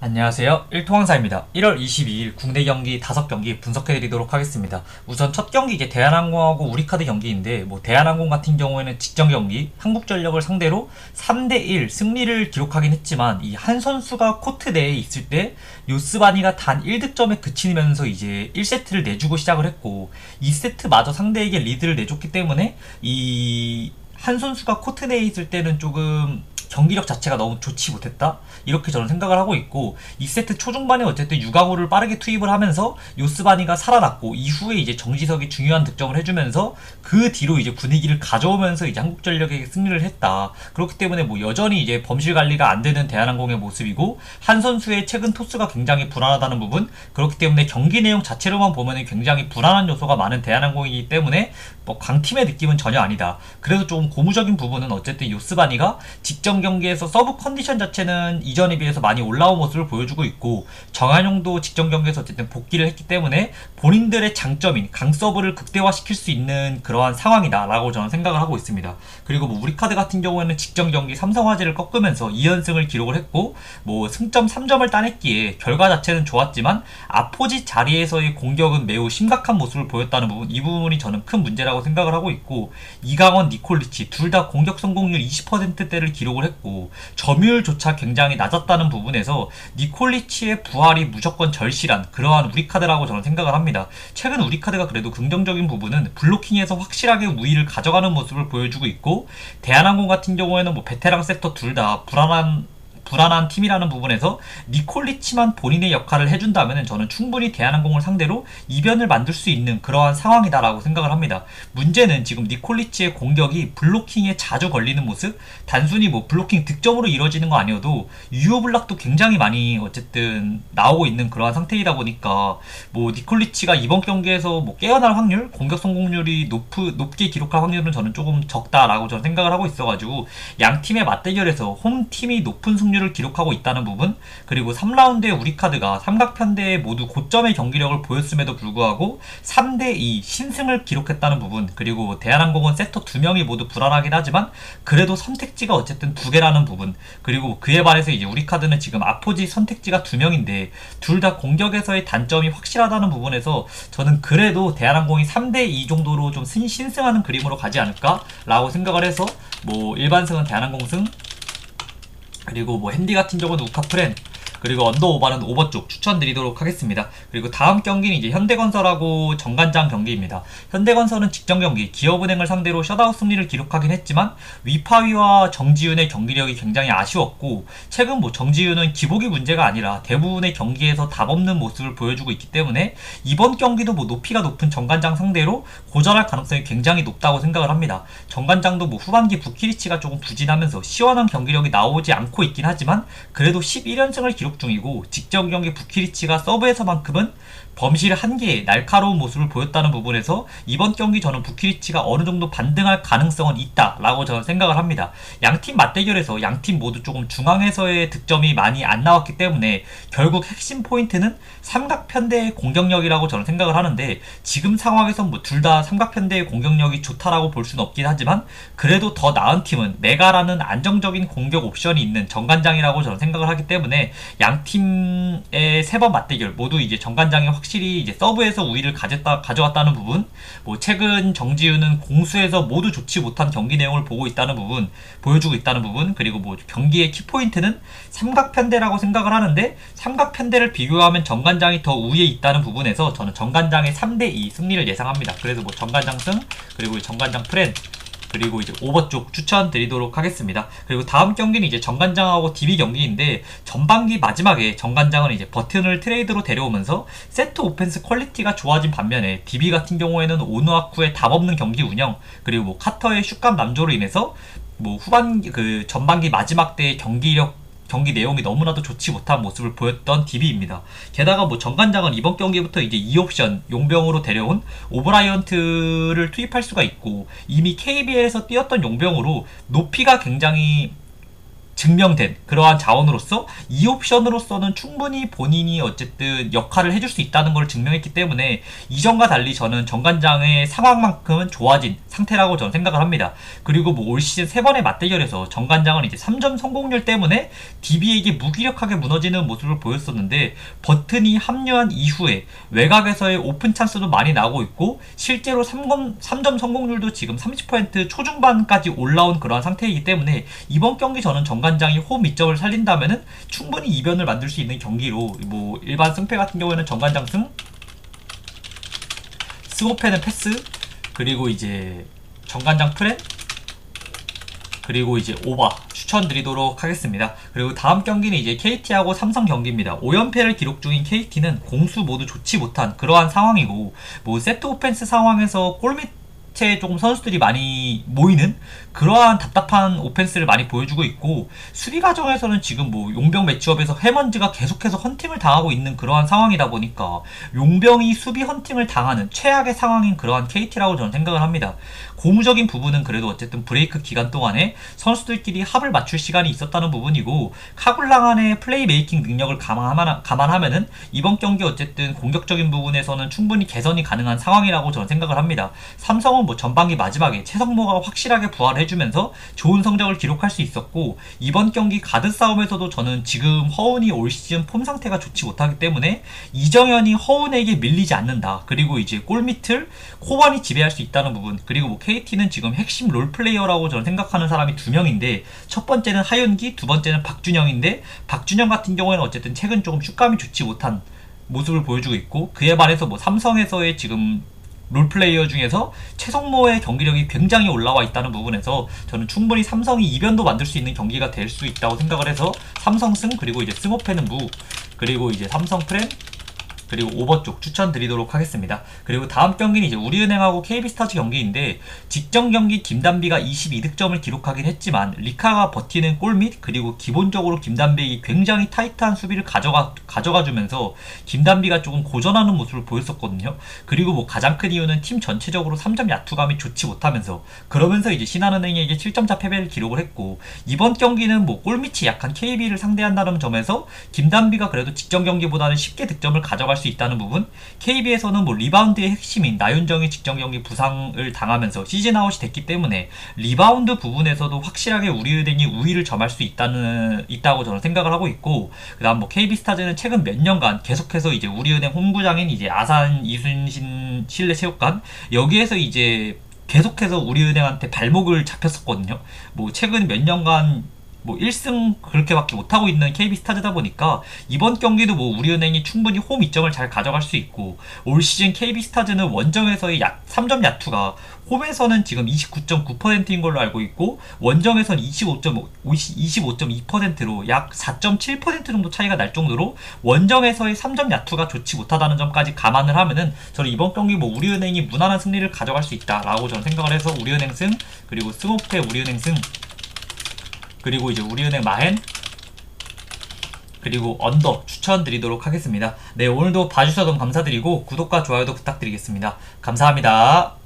안녕하세요. 일통왕사입니다. 1월 22일 국내 경기 5경기 분석해드리도록 하겠습니다. 우선 첫 경기 이제 대한항공하고 우리카드 경기인데 대한항공 같은 경우에는 직전 경기 한국전력을 상대로 3대1 승리를 기록하긴 했지만 이 한 선수가 코트 내에 있을 때 요스바니가 단 1득점에 그치면서 이제 1세트를 내주고 시작을 했고 2세트마저 상대에게 리드를 내줬기 때문에 이 한 선수가 코트 내에 있을 때는 조금 경기력 자체가 너무 좋지 못했다? 이렇게 저는 생각을 하고 있고 2세트 초중반에 어쨌든 유강호를 빠르게 투입을 하면서 요스바니가 살아났고 이후에 이제 정지석이 중요한 득점을 해주면서 그 뒤로 이제 분위기를 가져오면서 이제 한국전력에게 승리를 했다. 그렇기 때문에 여전히 이제 범실 관리가 안 되는 대한항공의 모습이고 한 선수의 최근 토스가 굉장히 불안하다는 부분, 그렇기 때문에 경기 내용 자체로만 보면 굉장히 불안한 요소가 많은 대한항공이기 때문에 강팀의 느낌은 전혀 아니다. 그래도 조금 고무적인 부분은 어쨌든 요스바니가 직전 경기에서 서브 컨디션 자체는 이전에 비해서 많이 올라온 모습을 보여주고 있고 정한용도 직전 경기에서 어쨌든 복귀를 했기 때문에 본인들의 장점인 강서브를 극대화시킬 수 있는 그러한 상황이다 라고 저는 생각을 하고 있습니다. 그리고 우리카드 같은 경우에는 직전 경기 삼성화재를 꺾으면서 2연승을 기록을 했고 승점 3점을 따냈기에 결과 자체는 좋았지만 아포지 자리에서의 공격은 매우 심각한 모습을 보였다는 부분, 이 부분이 저는 큰 문제라고 생각을 하고 있고 이강원, 니콜리치 둘 다 공격 성공률 20%대를 기록을 했고 점유율조차 굉장히 낮았다는 부분에서 니콜리치의 부활이 무조건 절실한 그러한 우리카드라고 저는 생각을 합니다. 최근 우리카드가 그래도 긍정적인 부분은 블로킹에서 확실하게 우위를 가져가는 모습을 보여주고 있고 대한항공 같은 경우에는 베테랑 섹터 둘 다 불안한 팀이라는 부분에서 니콜리치만 본인의 역할을 해준다면 저는 충분히 대한항공을 상대로 이변을 만들 수 있는 그러한 상황이다라고 생각을 합니다. 문제는 지금 니콜리치의 공격이 블로킹에 자주 걸리는 모습, 단순히 블로킹 득점으로 이루어지는 거 아니어도 유효블락도 굉장히 많이 어쨌든 나오고 있는 그러한 상태이다 보니까 니콜리치가 이번 경기에서 깨어날 확률, 공격 성공률이 높게 기록할 확률은 저는 조금 적다라고 저는 생각을 하고 있어가지고 양 팀의 맞대결에서 홈팀이 높은 승률을 기록하고 있다는 부분, 그리고 3라운드에 우리카드가 삼각편대에 모두 고점의 경기력을 보였음에도 불구하고 3대2 신승을 기록했다는 부분, 그리고 대한항공은 세터 2명이 모두 불안하긴 하지만 그래도 선택지가 어쨌든 2개라는 부분, 그리고 그에 반해서 이제 우리카드는 지금 아포지 선택지가 2명인데 둘 다 공격에서의 단점이 확실하다는 부분에서 저는 그래도 대한항공이 3대2 정도로 좀 신승하는 그림으로 가지 않을까 라고 생각을 해서 일반승은 대한항공승, 그리고 핸디 같은 경우는 우카프렌, 그리고 언더오버는 오버 쪽 추천드리도록 하겠습니다. 그리고 다음 경기는 이제 현대건설하고 정관장 경기입니다. 현대건설은 직전 경기 기업은행을 상대로 셧아웃 승리를 기록하긴 했지만 위파위와 정지윤의 경기력이 굉장히 아쉬웠고 최근 정지윤은 기복이 문제가 아니라 대부분의 경기에서 답 없는 모습을 보여주고 있기 때문에 이번 경기도 높이가 높은 정관장 상대로 고전할 가능성이 굉장히 높다고 생각을 합니다. 정관장도 후반기 부키리치가 조금 부진하면서 시원한 경기력이 나오지 않고 있긴 하지만 그래도 11연승을 기록 중이고 직전 경기 부키리치가 서브에서만큼은 범실 한계에 날카로운 모습을 보였다는 부분에서 이번 경기 저는 부키리치가 어느 정도 반등할 가능성은 있다라고 저는 생각을 합니다. 양팀 맞대결에서 양팀 모두 조금 중앙에서의 득점이 많이 안 나왔기 때문에 결국 핵심 포인트는 삼각편대의 공격력이라고 저는 생각을 하는데 지금 상황에서 둘 다 삼각편대의 공격력이 좋다라고 볼 수는 없긴 하지만 그래도 더 나은 팀은 메가라는 안정적인 공격 옵션이 있는 정관장이라고 저는 생각을 하기 때문에 양팀의 3번 맞대결 모두 이제 정관장이 확실히 이제 서브에서 우위를 가져왔다는 부분, 최근 정지윤은 공수에서 모두 좋지 못한 경기 내용을 보여주고 있다는 부분, 그리고 경기의 키포인트는 삼각편대라고 생각을 하는데 삼각편대를 비교하면 정관장이 더 우위에 있다는 부분에서 저는 정관장의 3대2 승리를 예상합니다. 그래서 정관장 승, 그리고 정관장 프렌, 그리고 이제 오버 쪽 추천드리도록 하겠습니다. 그리고 다음 경기는 이제 정관장하고 DB 경기인데 전반기 마지막에 정관장은 이제 버튼을 트레이드로 데려오면서 세트 오펜스 퀄리티가 좋아진 반면에 DB 같은 경우에는 오누아쿠의 답없는 경기 운영, 그리고 카터의 슛감 남조로 인해서 전반기 마지막 때의 경기 내용이 너무나도 좋지 못한 모습을 보였던 DB입니다. 게다가 정관장은 이번 경기부터 이제 2옵션 용병으로 데려온 오브라이언트를 투입할 수가 있고 이미 KBL에서 뛰었던 용병으로 높이가 굉장히 증명된 그러한 자원으로서 이 옵션으로서는 충분히 본인이 어쨌든 역할을 해줄 수 있다는 걸 증명했기 때문에 이전과 달리 저는 정관장의 상황만큼은 좋아진 상태라고 저는 생각을 합니다. 그리고 뭐 올 시즌 3번의 맞대결에서 정관장은 이제 3점 성공률 때문에 DB에게 무기력하게 무너지는 모습을 보였었는데 버튼이 합류한 이후에 외곽에서의 오픈 찬스도 많이 나오고 있고 실제로 3점 성공률도 지금 30% 초중반까지 올라온 그러한 상태이기 때문에 이번 경기 저는 정관장이 홈 이점을 살린다면은 충분히 이변을 만들 수 있는 경기로 뭐 일반 승패 같은 경우에는 정관장 승, 스모패는 패스, 그리고 이제 정관장 프렌, 그리고 이제 오바 추천드리도록 하겠습니다. 그리고 다음 경기는 이제 KT하고 삼성 경기입니다. 5연패를 기록 중인 KT는 공수 모두 좋지 못한 그러한 상황이고 뭐 세트 오펜스 상황에서 골밑에 조금 선수들이 많이 모이는 그러한 답답한 오펜스를 많이 보여주고 있고 수비 과정에서는 지금 뭐 용병 매치업에서 해먼즈가 계속해서 헌팅을 당하고 있는 그러한 상황이다 보니까 용병이 수비 헌팅을 당하는 최악의 상황인 그러한 KT라고 저는 생각을 합니다. 고무적인 부분은 그래도 어쨌든 브레이크 기간 동안에 선수들끼리 합을 맞출 시간이 있었다는 부분이고 카굴랑안의 플레이 메이킹 능력을 감안하면은 이번 경기 어쨌든 공격적인 부분에서는 충분히 개선이 가능한 상황이라고 저는 생각을 합니다. 삼성은 뭐 전반기 마지막에 최성모가 확실하게 부활을 해주면서 좋은 성적을 기록할 수 있었고 이번 경기 가드 싸움에서도 저는 지금 허운이 올 시즌 폼 상태가 좋지 못하기 때문에 이정현이 허운에게 밀리지 않는다. 그리고 이제 골밑을 코반이 지배할 수 있다는 부분 그리고 뭐 KT는 지금 핵심 롤플레이어라고 저는 생각하는 사람이 2명인데 첫 번째는 하윤기, 두 번째는 박준영인데 박준영 같은 경우에는 어쨌든 최근 조금 슛감이 좋지 못한 모습을 보여주고 있고 그에 반해서 뭐 삼성에서의 지금 롤플레이어 중에서 최성모의 경기력이 굉장히 올라와 있다는 부분에서 저는 충분히 삼성이 이변도 만들 수 있는 경기가 될 수 있다고 생각을 해서 삼성 승 그리고 이제 승호패는 무 그리고 이제 삼성 프렌 그리고 오버 쪽 추천드리도록 하겠습니다. 그리고 다음 경기는 이제 우리은행하고 KB스타즈 경기인데 직전 경기 김단비가 22득점을 기록하긴 했지만 리카가 버티는 골밑 그리고 기본적으로 김단비에게 굉장히 타이트한 수비를 가져가주면서 김단비가 조금 고전하는 모습을 보였었거든요. 그리고 뭐 가장 큰 이유는 팀 전체적으로 3점 야투감이 좋지 못하면서 그러면서 이제 신한은행에게 7점차 패배를 기록을 했고 이번 경기는 뭐 골밑이 약한 KB를 상대한다는 점에서 김단비가 그래도 직전 경기보다는 쉽게 득점을 가져갈 수 있다는 부분 KB에서는 뭐 리바운드의 핵심인 나윤정이 직전 경기 부상을 당하면서 시즌 아웃이 됐기 때문에 리바운드 부분에서도 확실하게 우리은행이 우위를 점할 수 있다고 저는 생각을 하고 있고 그 다음 뭐 KB스타즈는 최근 몇 년간 계속해서 이제 우리은행 홈구장인 이제 아산 이순신 실내체육관 여기에서 이제 계속해서 우리은행한테 발목을 잡혔었거든요. 뭐 최근 몇 년간 뭐 1승 그렇게밖에 못하고 있는 KB스타즈다 보니까 이번 경기도 뭐 우리은행이 충분히 홈 이점을 잘 가져갈 수 있고 올 시즌 KB스타즈는 원정에서의 3점 야투가 홈에서는 지금 29.9%인 걸로 알고 있고 원정에서는 25.2%로 약 4.7% 정도 차이가 날 정도로 원정에서의 3점 야투가 좋지 못하다는 점까지 감안을 하면은 저는 이번 경기 뭐 우리은행이 무난한 승리를 가져갈 수 있다라고 저는 생각을 해서 우리은행 승 그리고 승호패 우리은행 승 그리고 이제 우리은행 마헨 그리고 언더 추천드리도록 하겠습니다. 네, 오늘도 봐주셔서 너무 감사드리고 구독과 좋아요도 부탁드리겠습니다. 감사합니다.